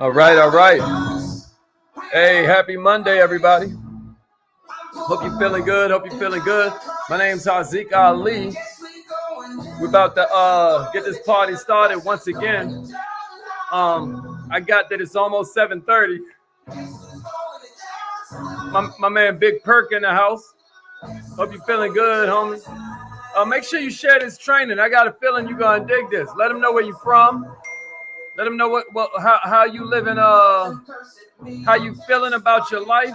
All right, all right. Hey, happy Monday, everybody. Hope you're feeling good. Hope you're feeling good. My name's Haziq Ali. We're about to get this party started once again. I got that it's almost 7:30. My man Big Perk in the house. Hope you're feeling good, homie. Make sure you share this training. I got a feeling you're gonna dig this. Let them know where you're from. Let them know how you living, how you feeling about your life.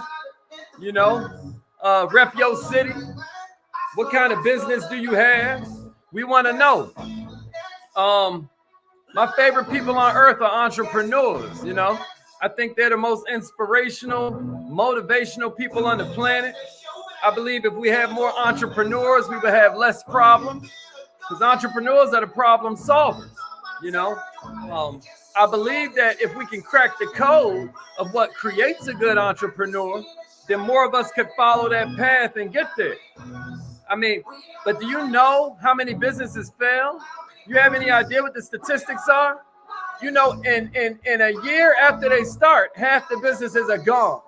You know, rep your city. What kind of business do you have? We want to know. My favorite people on earth are entrepreneurs. You know, I think they're the most inspirational, motivational people on the planet. I believe if we have more entrepreneurs, we would have less problems, because entrepreneurs are the problem solvers. You know, I believe that if we can crack the code of what creates a good entrepreneur, then more of us could follow that path and get there. I mean, but do you know how many businesses fail? You have any idea what the statistics are? You know, in a year after they start, half the businesses are gone.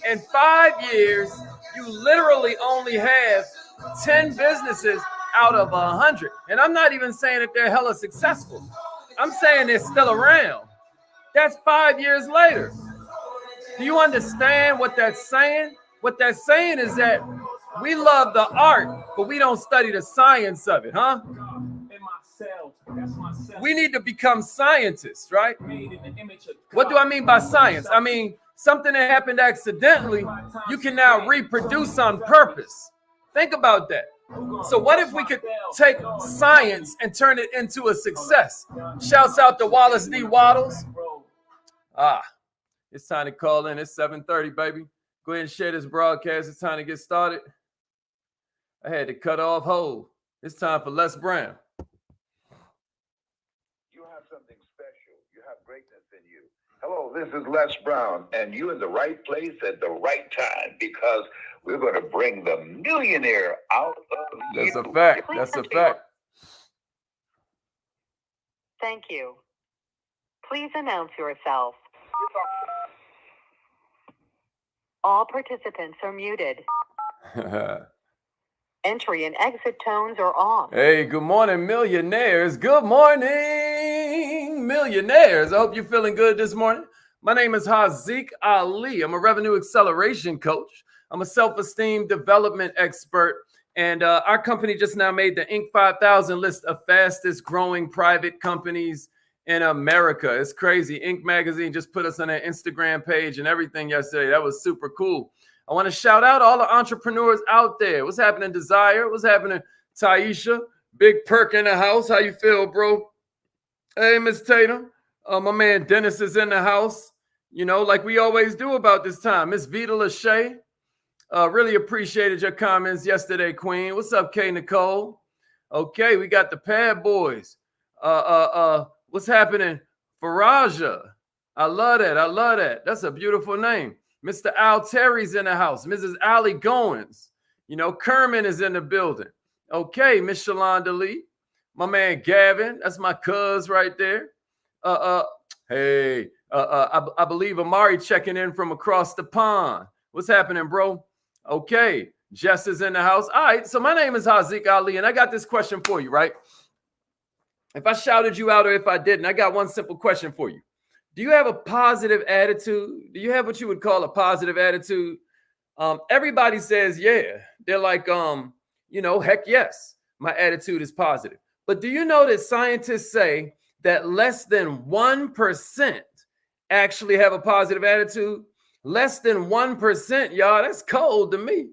In 5 years, you literally only have 10 businesses out of 100. And I'm not even saying that they're hella successful. I'm saying they're still around. That's 5 years later. Do you understand what that's saying? What that's saying is that we love the art, but we don't study the science of it, huh? We need to become scientists, right? What do I mean by science? I mean, something that happened accidentally, you can now reproduce on purpose. Think about that. So what if we could take science and turn it into a success? Shouts out to Wallace D. Waddles. It's time to call in. It's 7:30, baby. Go ahead and share this broadcast. It's time to get started. I had to cut off hold. It's time for Les Brown. You have something special. You have greatness in you. Hello, this is Les Brown, and you're in the right place at the right time, because we're going to bring the millionaire out of you. That's a fact. That's a fact. Thank you. Please announce yourself. All participants are muted. Entry and exit tones are off. Hey, good morning, millionaires. Good morning, millionaires. I hope you're feeling good this morning. My name is Haziq Ali. I'm a revenue acceleration coach. I'm a self-esteem development expert. And our company just now made the Inc. 5000 list of fastest growing private companies in America. It's crazy. Inc. magazine just put us on their Instagram page and everything yesterday. That was super cool. I want to shout out all the entrepreneurs out there. What's happening, Desire? What's happening, Taisha? Big Perk in the house. How you feel, bro? Hey, Miss Tatum. My man Dennis is in the house. You know, like we always do about this time. Miss Vita Lachey. Really appreciated your comments yesterday, Queen. What's up, K. Nicole? Okay, we got the Pad Boys. What's happening? Faraja. I love that. I love that. That's a beautiful name. Mr. Al Terry's in the house. Mrs. Allie Goins. You know, Kerman is in the building. Okay, Miss Shalonda Lee. My man Gavin. That's my cuz right there. Hey, I believe Amari checking in from across the pond. What's happening, bro? Okay, Jess is in the house. All right, so my name is Haziq Ali, and I got this question for you, right? If I shouted you out or if I didn't, I got one simple question for you. Do you have a positive attitude? Do you have what you would call a positive attitude? Everybody says, yeah. They're like, you know, heck yes, my attitude is positive. But do you know that scientists say that less than 1% actually have a positive attitude? Less than 1%, y'all. That's cold to me.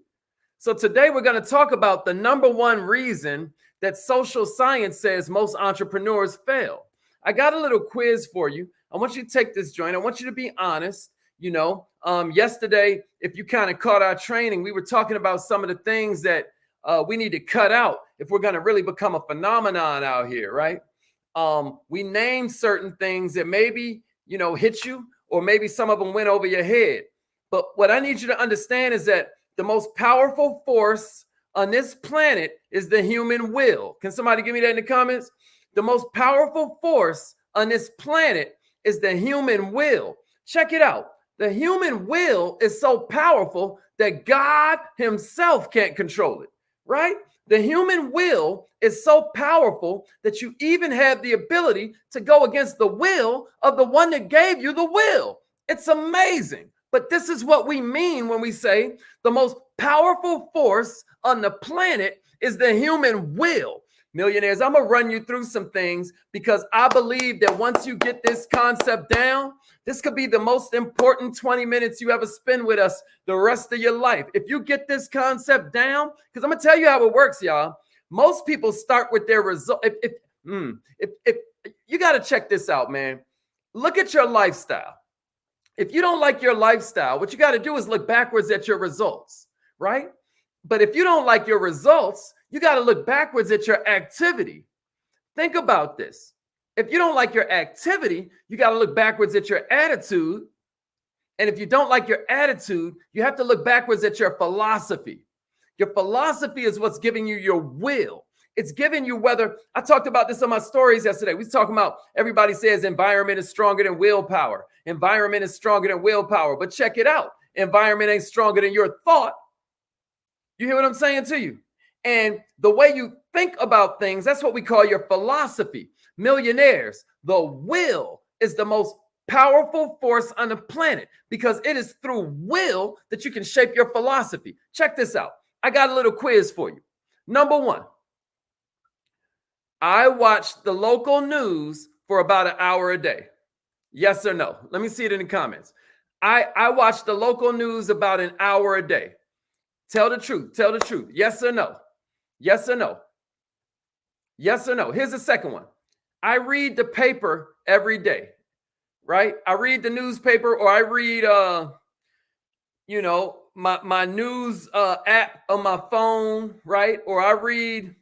So today we're going to talk about the number one reason that social science says most entrepreneurs fail. I got a little quiz for you. I want you to take this joint. I want you to be honest. You know, yesterday, if you kind of caught our training, we were talking about some of the things that we need to cut out if we're going to really become a phenomenon out here, right? We named certain things that maybe, you know, hit you, or maybe some of them went over your head. But what I need you to understand is that the most powerful force on this planet is the human will. Can somebody give me that in the comments? The most powerful force on this planet is the human will. Check it out. The human will is so powerful that God himself can't control it, right? The human will is so powerful that you even have the ability to go against the will of the one that gave you the will. It's amazing. But this is what we mean when we say the most powerful force on the planet is the human will. Millionaires, I'm going to run you through some things because I believe that once you get this concept down, this could be the most important 20 minutes you ever spend with us the rest of your life. If you get this concept down, because I'm going to tell you how it works, y'all. Most people start with their result. If you got to check this out, man. Look at your lifestyle. If you don't like your lifestyle, what you got to do is look backwards at your results, right? But if you don't like your results, you got to look backwards at your activity. Think about this. If you don't like your activity, you got to look backwards at your attitude. And if you don't like your attitude, you have to look backwards at your philosophy. Your philosophy is what's giving you your will. It's giving you whether, I talked about this on my stories yesterday. We was talking about, everybody says environment is stronger than willpower. Environment is stronger than willpower. But check it out. Environment ain't stronger than your thought. You hear what I'm saying to you? And the way you think about things, that's what we call your philosophy. Millionaires, the will is the most powerful force on the planet because it is through will that you can shape your philosophy. Check this out. I got a little quiz for you. Number one, I watch the local news for about an hour a day. Yes or no? Let me see it in the comments. I watch the local news about an hour a day. Tell the truth. Tell the truth. Yes or no? Yes or no? Yes or no? Here's the second one. I read the paper every day, right? I read the newspaper or I read, my news app on my phone, right? Or I read,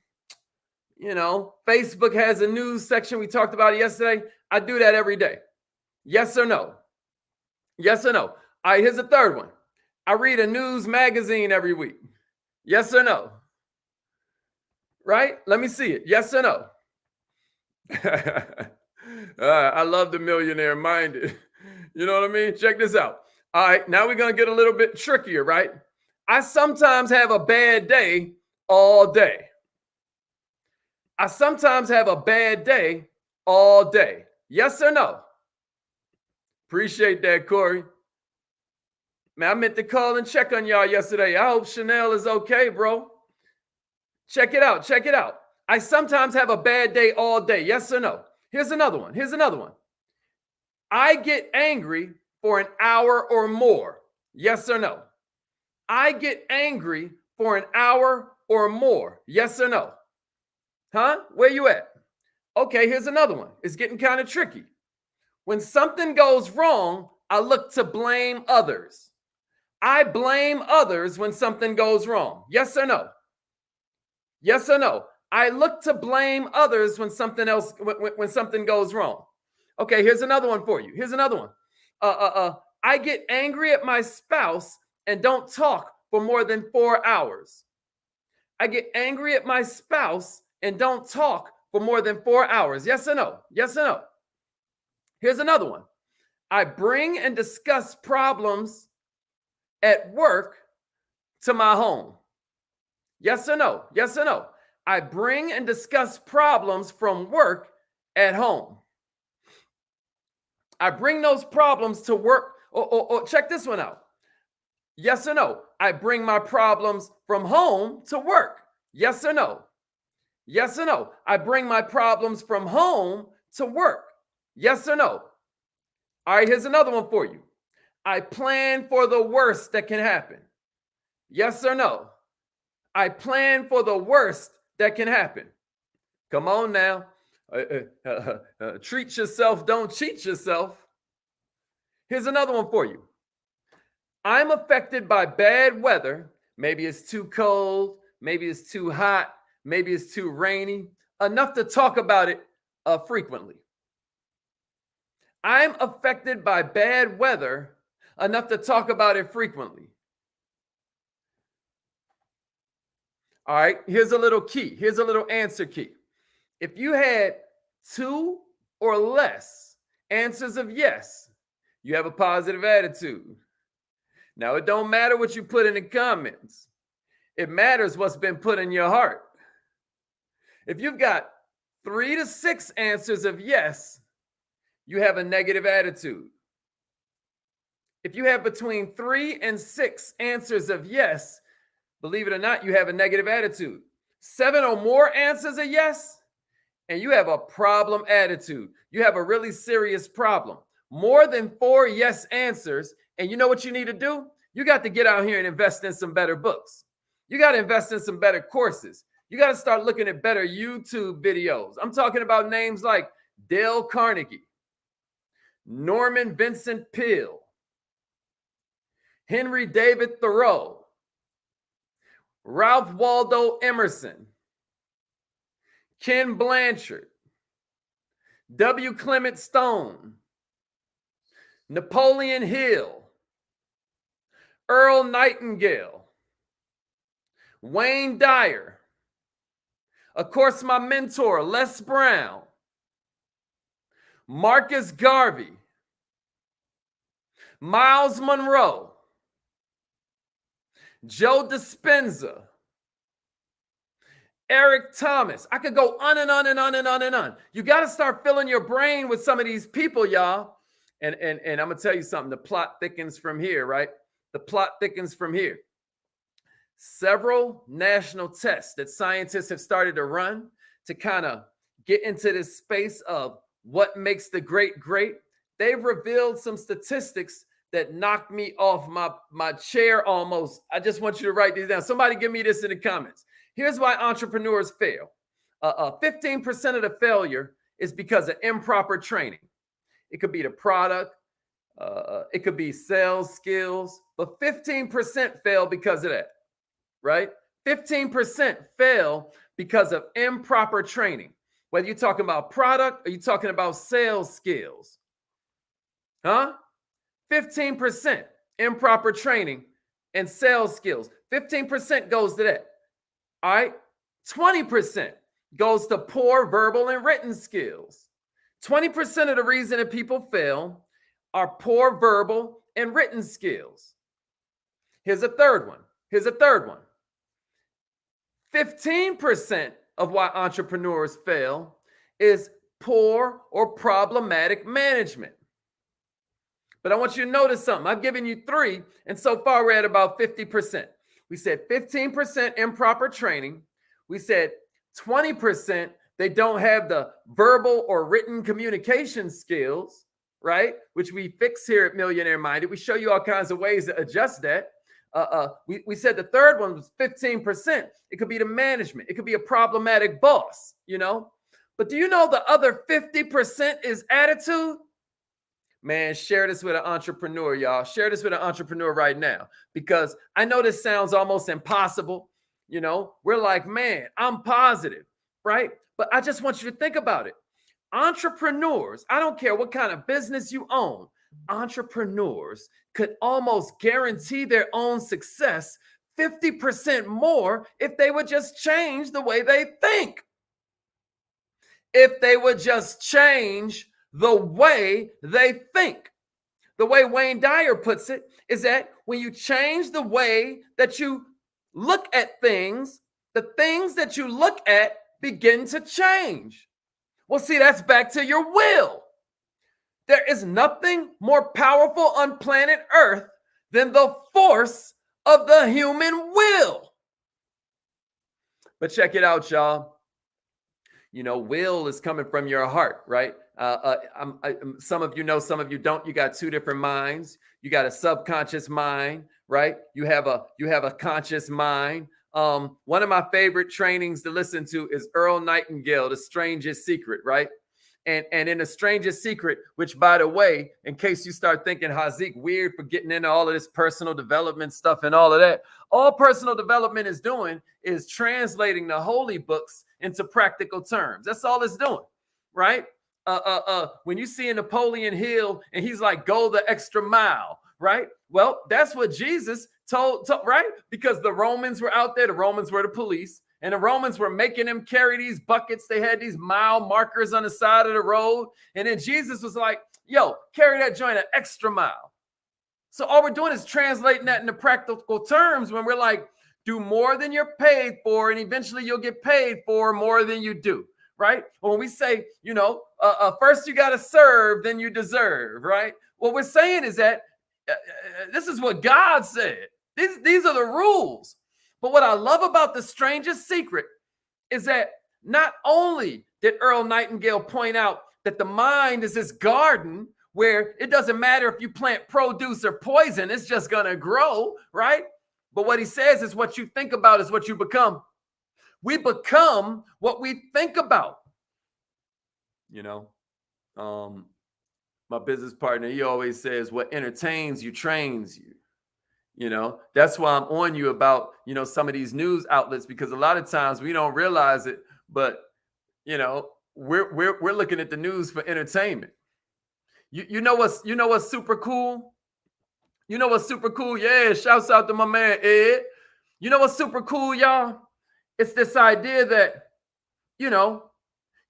Facebook has a news section. We talked about it yesterday. I do that every day. Yes or no? Yes or no? All right, here's the third one. I read a news magazine every week. Yes or no? Right? Let me see it. Yes or no? I love the millionaire minded. You know what I mean? Check this out. All right, now we're going to get a little bit trickier, right? I sometimes have a bad day all day. I sometimes have a bad day all day. Yes or no? Appreciate that, Corey. Man, I meant to call and check on y'all yesterday. I hope Chanel is okay, bro. Check it out. Check it out. I sometimes have a bad day all day. Yes or no? Here's another one. Here's another one. I get angry for an hour or more. Yes or no? I get angry for an hour or more. Yes or no? Huh? Where you at? Okay, here's another one. It's getting kind of tricky. When something goes wrong, I look to blame others. I blame others when something goes wrong. Yes or no? Yes or no? I look to blame others when something goes wrong. Okay, here's another one for you. Here's another one. I get angry at my spouse and don't talk for more than 4 hours. I get angry at my spouse and don't talk for more than 4 hours. Yes or no? Yes or no? Here's another one. I bring and discuss problems at work to my home. Yes or no? Yes or no? I bring and discuss problems from work at home. I bring those problems to work. Or check this one out. Yes or no? I bring my problems from home to work. Yes or no? Yes or no? I bring my problems from home to work. Yes or no? All right, here's another one for you. I plan for the worst that can happen. Yes or no? I plan for the worst that can happen. Come on now. Treat yourself, don't cheat yourself. Here's another one for you. I'm affected by bad weather. Maybe it's too cold. Maybe it's too hot. Maybe it's too rainy. Enough to talk about it frequently. I'm affected by bad weather enough to talk about it frequently. All right, here's a little key. Here's a little answer key. If you had 2 or less answers of yes, you have a positive attitude. Now, it don't matter what you put in the comments. It matters what's been put in your heart. If you've got 3 to 6 answers of yes, you have a negative attitude. If you have between 3 and 6 answers of yes, believe it or not, you have a negative attitude. 7 or more answers of yes, and you have a problem attitude. You have a really serious problem. More than 4 yes answers, and you know what you need to do? You got to get out here and invest in some better books. You got to invest in some better courses. You got to start looking at better YouTube videos. I'm talking about names like Dale Carnegie, Norman Vincent Peale, Henry David Thoreau, Ralph Waldo Emerson, Ken Blanchard, W. Clement Stone, Napoleon Hill, Earl Nightingale, Wayne Dyer, of course, my mentor, Les Brown, Marcus Garvey, Miles Monroe, Joe Dispenza, Eric Thomas. I could go on and on and on and on and on. You got to start filling your brain with some of these people, y'all. And I'm going to tell you something. The plot thickens from here, right? The plot thickens from here. Several national tests that scientists have started to run to kind of get into this space of what makes the great great. They've revealed some statistics that knocked me off my chair almost. I just want you to write these down. Somebody give me this in the comments. Here's why entrepreneurs fail. 15% of the failure is because of improper training. It could be the product. It could be sales skills. But 15% fail because of that, right? 15% fail because of improper training. Whether you're talking about product or you're talking about sales skills. Huh? 15% improper training and sales skills. 15% goes to that. All right. 20% goes to poor verbal and written skills. 20% of the reason that people fail are poor verbal and written skills. Here's a third one. 15% of why entrepreneurs fail is poor or problematic management. But I want you to notice something. I've given you 3, and so far we're at about 50%. We said 15% improper training. We said 20% they don't have the verbal or written communication skills, right? Which we fix here at Millionaire Minded. We show you all kinds of ways to adjust that. We said the third one was 15%. It could be the management. It could be a problematic boss, you know? But do you know the other 50% is attitude? Man, share this with an entrepreneur, y'all. Share this with an entrepreneur right now, because I know this sounds almost impossible. You know, we're like, man, I'm positive, right? But I just want you to think about it. Entrepreneurs, I don't care what kind of business you own, entrepreneurs could almost guarantee their own success 50% more if they would just change the way they think. If they would just change the way they think. The way Wayne Dyer puts it is that when you change the way that you look at things, the things that you look at begin to change. Well, see, that's back to your will. There is nothing more powerful on planet Earth than the force of the human will. But check it out, y'all. You know, will is coming from your heart, right? Some of you know, some of you don't. You got 2 different minds. You got a subconscious mind, right? You have a conscious mind. One of my favorite trainings to listen to is Earl Nightingale, The Strangest Secret, right? And in The Strangest Secret, which, by the way, in case you start thinking, Hazik, weird for getting into all of this personal development stuff and all of that, all personal development is doing is translating the holy books into practical terms. That's all it's doing, right? When you see Napoleon Hill and he's like, go the extra mile, right? Well, that's what Jesus told, right? Because the Romans were out there. The Romans were the police. And the Romans were making them carry these buckets. They had these mile markers on the side of the road. And then Jesus was like, yo, carry that joint an extra mile. So all we're doing is translating that into practical terms when we're like, do more than you're paid for, and eventually you'll get paid for more than you do, right? Or when we say, first you got to serve, then you deserve, right? What we're saying is that this is what God said. These are the rules. But what I love about the strangest secret is that not only did Earl Nightingale point out that the mind is this garden where it doesn't matter if you plant produce or poison, it's just going to grow, right? But what he says is what you think about is what you become. We become what we think about. My business partner, he always says, what entertains you trains you. That's why I'm on you about, some of these news outlets, because a lot of times we don't realize it, but, we're looking at the news for entertainment. You know what's super cool? You know what's super cool? Yeah, shouts out to my man, Ed. You know what's super cool, y'all? It's this idea that, you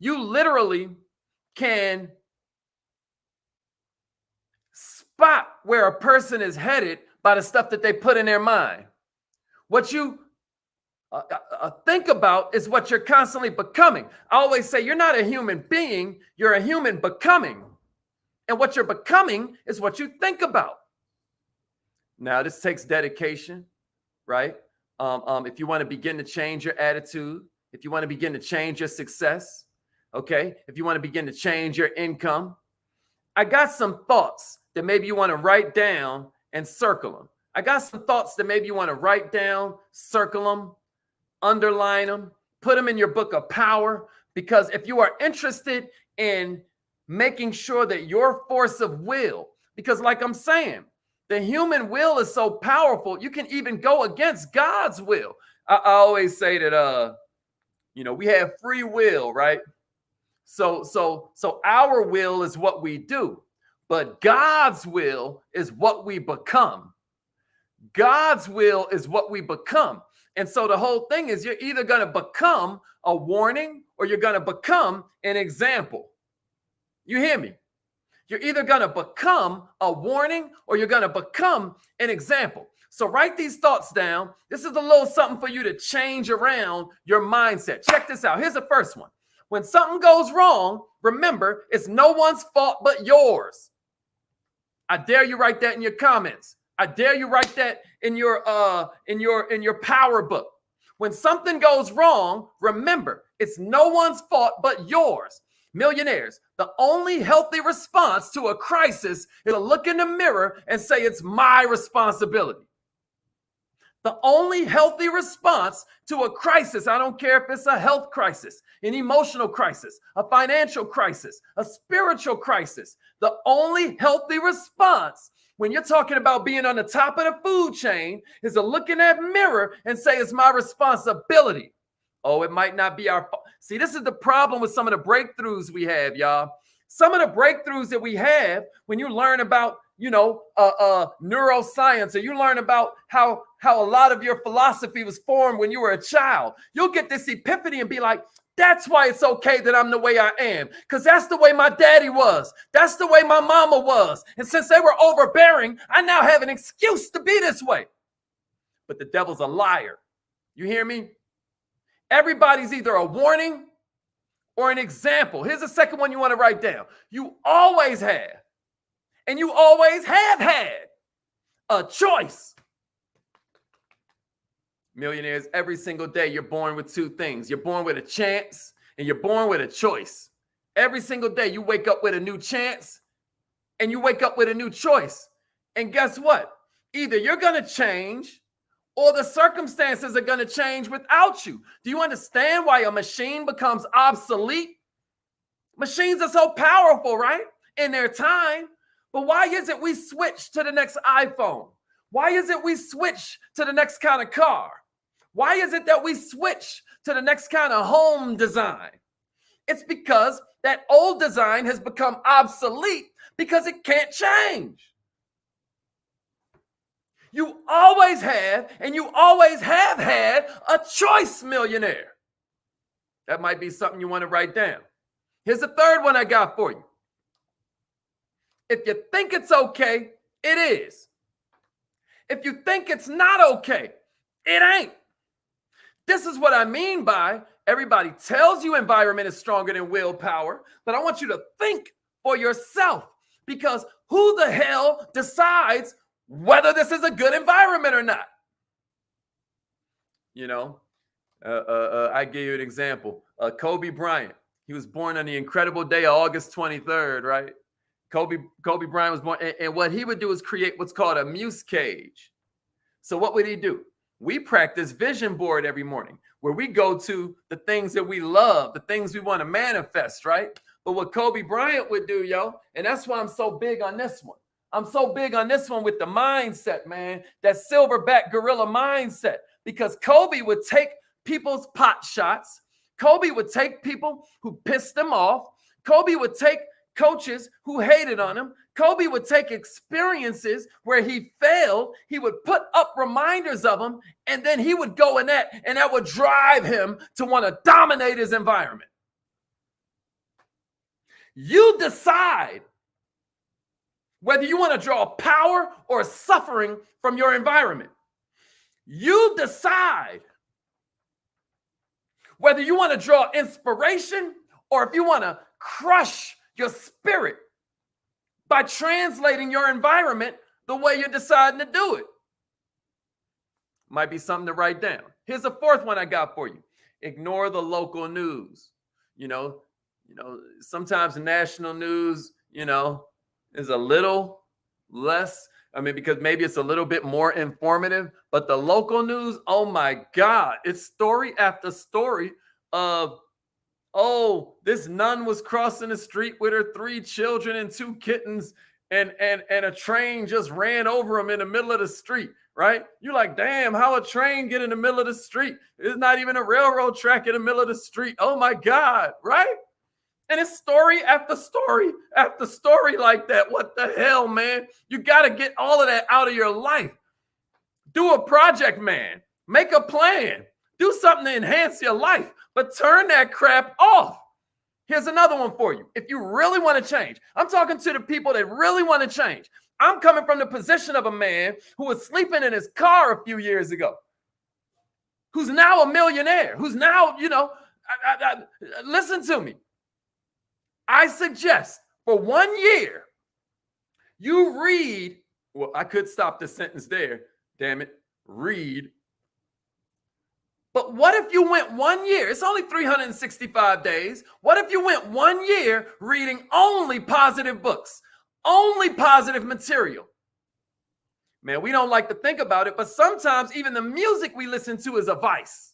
literally can spot where a person is headed by the stuff that they put in their mind. What you think about is what you're constantly becoming. I always say you're not a human being, you're a human becoming. And what you're becoming is what you think about. Now, this takes dedication, right? If you want to begin to change your attitude, if you want to begin to change your success, okay? If you want to begin to change your income, I got some thoughts that maybe you want to write down and circle them. I got some thoughts that maybe you want to write down, circle them, underline them, put them in your book of power, because if you are interested in making sure that your force of will, because like I'm saying, the human will is so powerful, you can even go against God's will. I always say that, we have free will, right? So our will is what we do, but God's will is what we become. God's will is what we become. And so the whole thing is you're either going to become a warning or you're going to become an example. You hear me? You're either going to become a warning or you're going to become an example. So write these thoughts down. This is a little something for you to change around your mindset. Check this out. Here's the first one. When something goes wrong, remember, it's no one's fault but yours. I dare you write that in your comments. I dare you write that in your power book. When something goes wrong, remember, it's no one's fault but yours. Millionaires, the only healthy response to a crisis is to look in the mirror and say, it's my responsibility. The only healthy response to a crisis, I don't care if it's a health crisis, an emotional crisis, a financial crisis, a spiritual crisis, the only healthy response when you're talking about being on the top of the food chain is to look in that mirror and say, it's my responsibility. Oh, it might not be our fault. See, this is the problem with some of the breakthroughs we have, y'all. Some of the breakthroughs that we have when you learn about, neuroscience, or you learn about how a lot of your philosophy was formed when you were a child, you'll get this epiphany and be like, that's why it's okay that I'm the way I am, because that's the way my daddy was. That's the way my mama was. And since they were overbearing, I now have an excuse to be this way. But the devil's a liar. You hear me? Everybody's either a warning or an example. Here's the second one you want to write down. You always have, and you always have had a choice. Millionaires, every single day you're born with two things. You're born with a chance and you're born with a choice. Every single day you wake up with a new chance and you wake up with a new choice. And guess what? Either you're going to change or the circumstances are going to change without you. Do you understand why a machine becomes obsolete? Machines are so powerful, right? In their time. But why is it we switch to the next iPhone? Why is it we switch to the next kind of car? Why is it that we switch to the next kind of home design? It's because that old design has become obsolete because it can't change. You always have, and you always have had a choice, millionaire. That might be something you want to write down. Here's the third one I got for you. If you think it's okay, it is. If you think it's not okay, it ain't. This is what I mean by everybody tells you environment is stronger than willpower, but I want you to think for yourself, because who the hell decides whether this is a good environment or not? You know, I give you an example. Kobe Bryant, he was born on the incredible day of August 23rd, right? Kobe Bryant was born, and what he would do is create what's called a muse cage. So what would he do? We practice vision board every morning, where we go to the things that we love, the things we want to manifest, right? But what Kobe Bryant would do, yo, and that's why I'm so big on this one. I'm so big on this one with the mindset, man, that silverback gorilla mindset, because Kobe would take people's pot shots. Kobe would take people who pissed him off. Kobe would take coaches who hated on him. Kobe would take experiences where he failed. He would put up reminders of them, and then he would go in that, and that would drive him to want to dominate his environment. You decide whether you want to draw power or suffering from your environment. You decide whether you want to draw inspiration or if you want to crush your spirit by translating your environment the way you're deciding to do it. Might be something to write down. Here's a fourth one I got for you. Ignore the local news. You know, sometimes the national news, is a little less. Because maybe it's a little bit more informative, but the local news, oh my God, it's story after story of, oh, this nun was crossing the street with her 3 children and 2 kittens, and a train just ran over them in the middle of the street, right? You're like, damn, how a train get in the middle of the street? There's not even a railroad track in the middle of the street. Oh my God, right? And it's story after story after story like that. What the hell, man? You got to get all of that out of your life. Do a project, man. Make a plan. Do something to enhance your life, but turn that crap off. Here's another one for you. If you really want to change, I'm talking to the people that really want to change. I'm coming from the position of a man who was sleeping in his car a few years ago, who's now a millionaire, who's now, listen to me. I suggest for 1 year, you read, well, I could stop the sentence there, damn it, read. But what if you went 1 year? It's only 365 days. What if you went 1 year reading only positive books, only positive material? Man, we don't like to think about it, but sometimes even the music we listen to is a vice.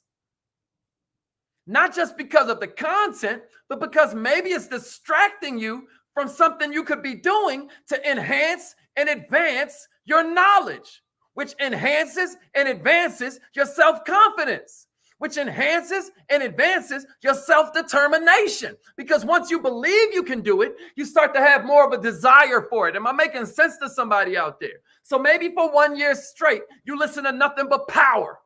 Not just because of the content, but because maybe it's distracting you from something you could be doing to enhance and advance your knowledge, which enhances and advances your self-confidence, which enhances and advances your self-determination. Because once you believe you can do it, you start to have more of a desire for it. Am I making sense to somebody out there? So maybe for 1 year straight, you listen to nothing but power.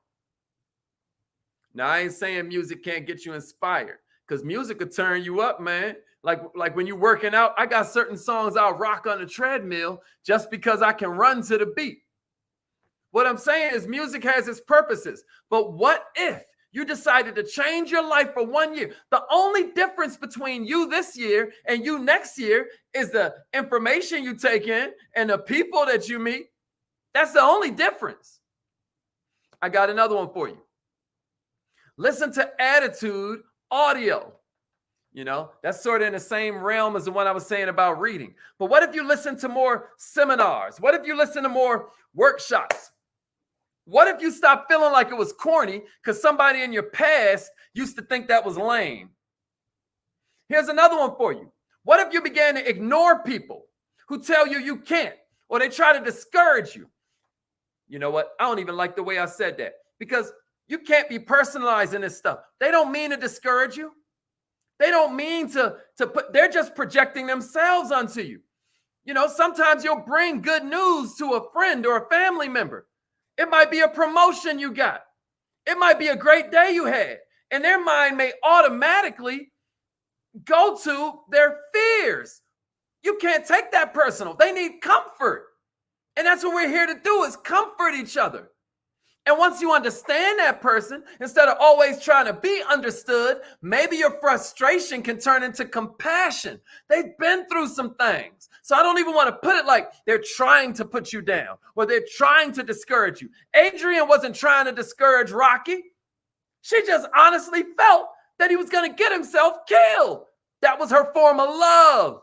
Now, I ain't saying music can't get you inspired, because music could turn you up, man. Like when you're working out, I got certain songs I'll rock on the treadmill just because I can run to the beat. What I'm saying is music has its purposes. But what if you decided to change your life for 1 year? The only difference between you this year and you next year is the information you take in and the people that you meet. That's the only difference. I got another one for you. Listen to Attitude audio. That's sort of in the same realm as the one I was saying about reading. But what if you listen to more seminars? What if you listen to more workshops? What if you stop feeling like it was corny because somebody in your past used to think that was lame? Here's another one for you. What if you began to ignore people who tell you you can't, or they try to discourage you? You know what? I don't even like the way I said that, because you can't be personalizing this stuff. They don't mean to discourage you. They don't mean to put, they're just projecting themselves onto you. Sometimes you'll bring good news to a friend or a family member. It might be a promotion you got. It might be a great day you had. And their mind may automatically go to their fears You can't take that personal. They need comfort. And that's what we're here to do, is comfort each other. And once you understand that person, instead of always trying to be understood, maybe your frustration can turn into compassion. They've been through some things. So I don't even want to put it like they're trying to put you down or they're trying to discourage you. Adrian wasn't trying to discourage Rocky. She just honestly felt that he was going to get himself killed. That was her form of love.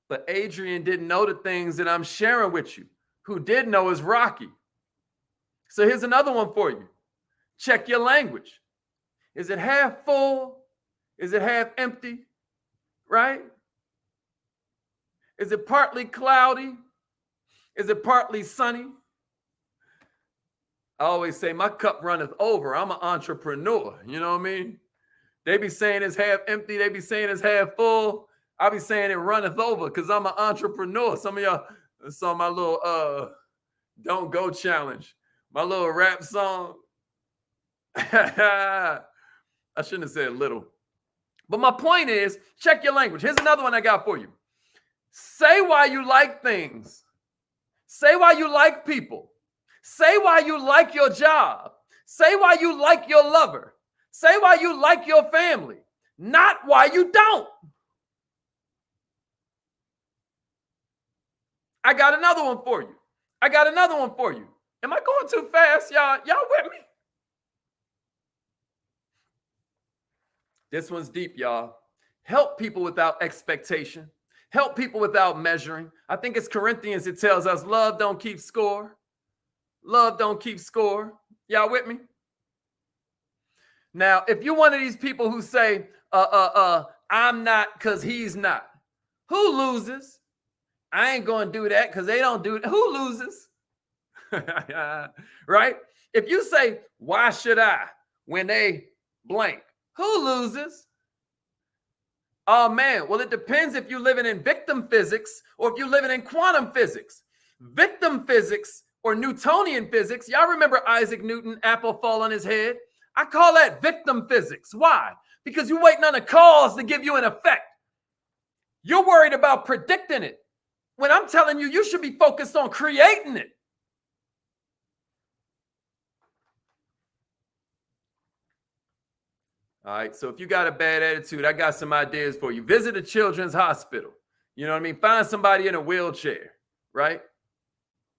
But Adrian didn't know the things that I'm sharing with you. Who did know is Rocky. So here's another one for you. Check your language. Is it half full? Is it half empty? Right? Is it partly cloudy? Is it partly sunny? I always say my cup runneth over. I'm an entrepreneur. You know what I mean? They be saying it's half empty. They be saying it's half full. I be saying it runneth over because I'm an entrepreneur. Some of y'all saw my little Don't Go challenge, my little rap song. I shouldn't have said little. But my point is, check your language. Here's another one I got for you. Say why you like things. Say why you like people. Say why you like your job. Say why you like your lover. Say why you like your family, not why you don't. I got another one for you. I got another one for you. Am I going too fast, y'all? Y'all with me? This one's deep, y'all. Help people without expectation. Help people without measuring. I think it's Corinthians. It tells us love don't keep score. Love don't keep score. Y'all with me? Now, if you're one of these people who say, I'm not because he's not, who loses? I ain't going to do that because they don't do it. Who loses? Right? If you say, why should I, when they blank, who loses? Oh, man. Well, it depends if you're living in victim physics or if you're living in quantum physics. Victim physics or Newtonian physics. Y'all remember Isaac Newton, apple fall on his head? I call that victim physics. Why? Because you're waiting on a cause to give you an effect. You're worried about predicting it. When I'm telling you, you should be focused on creating it. All right, so if you got a bad attitude, I got some ideas for you. Visit a children's hospital. You know what I mean? Find somebody in a wheelchair, right?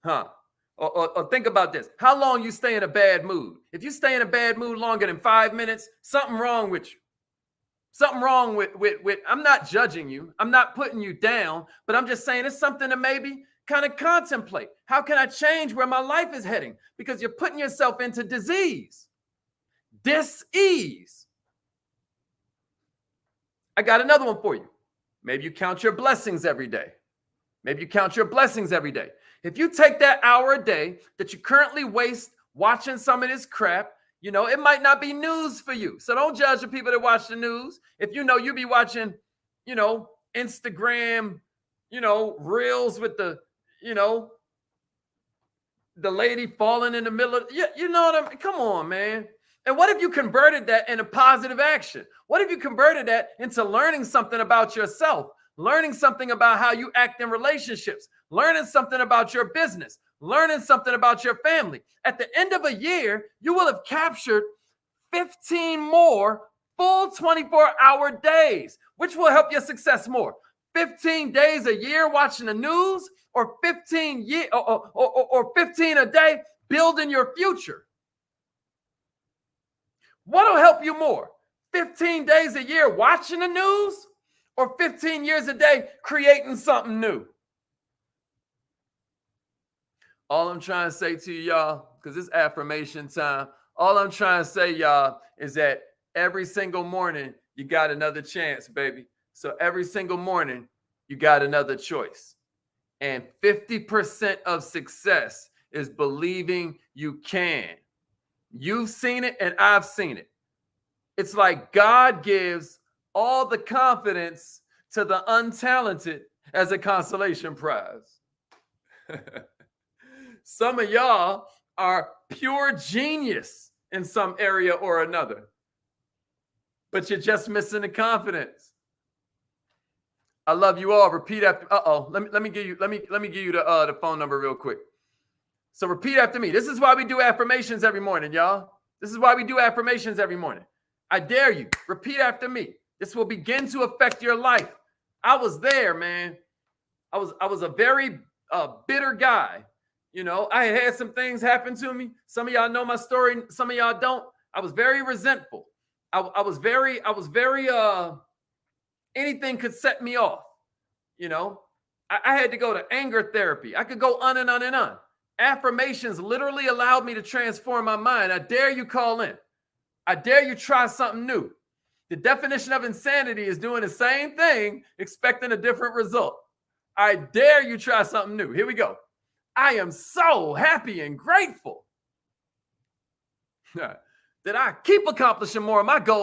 Or think about this. How long you stay in a bad mood? If you stay in a bad mood longer than 5 minutes, something wrong with you. Something wrong with I'm not judging you. I'm not putting you down, but I'm just saying it's something to maybe kind of contemplate. How can I change where my life is heading? Because you're putting yourself into disease, dis-ease. I got another one for you. Maybe you count your blessings every day. Maybe you count your blessings every day. If you take that hour a day that you currently waste watching some of this crap, you know, it might not be news for you. So don't judge the people that watch the news. If you know you be watching, you know, Instagram, you know, reels with the, you know, the lady falling in the middle of, you know what I mean? Come on, man. And what if you converted that into positive action? What if you converted that into learning something about yourself, learning something about how you act in relationships, learning something about your business, learning something about your family? At the end of a year, you will have captured 15 more full 24-hour days, which will help your success more. 15 days a year watching the news, or 15 a day building your future. What'll help you more? 15 days a year watching the news, or 15 years a day creating something new? All I'm trying to say to y'all, because it's affirmation time, all I'm trying to say, y'all, is that every single morning, you got another chance, baby. So every single morning, you got another choice. And 50% of success is believing you can. You've seen it and I've seen it. It's like God gives all the confidence to the untalented as a consolation prize. Some of y'all are pure genius in some area or another, but you're just missing the confidence. I love you all. Repeat after. Let me give you the phone number real quick. So repeat after me. This is why we do affirmations every morning, y'all. This is why we do affirmations every morning. I dare you. Repeat after me. This will begin to affect your life. I was there, man. I was a very bitter guy. You know, I had some things happen to me. Some of y'all know my story. Some of y'all don't. I was very resentful. I was very anything could set me off. You know, I had to go to anger therapy. I could go on and on and on. Affirmations literally allowed me to transform my mind. I dare you call in. I dare you try something new. The definition of insanity is doing the same thing, expecting a different result. I dare you try something new. Here we go. I am so happy and grateful that I keep accomplishing more of my goals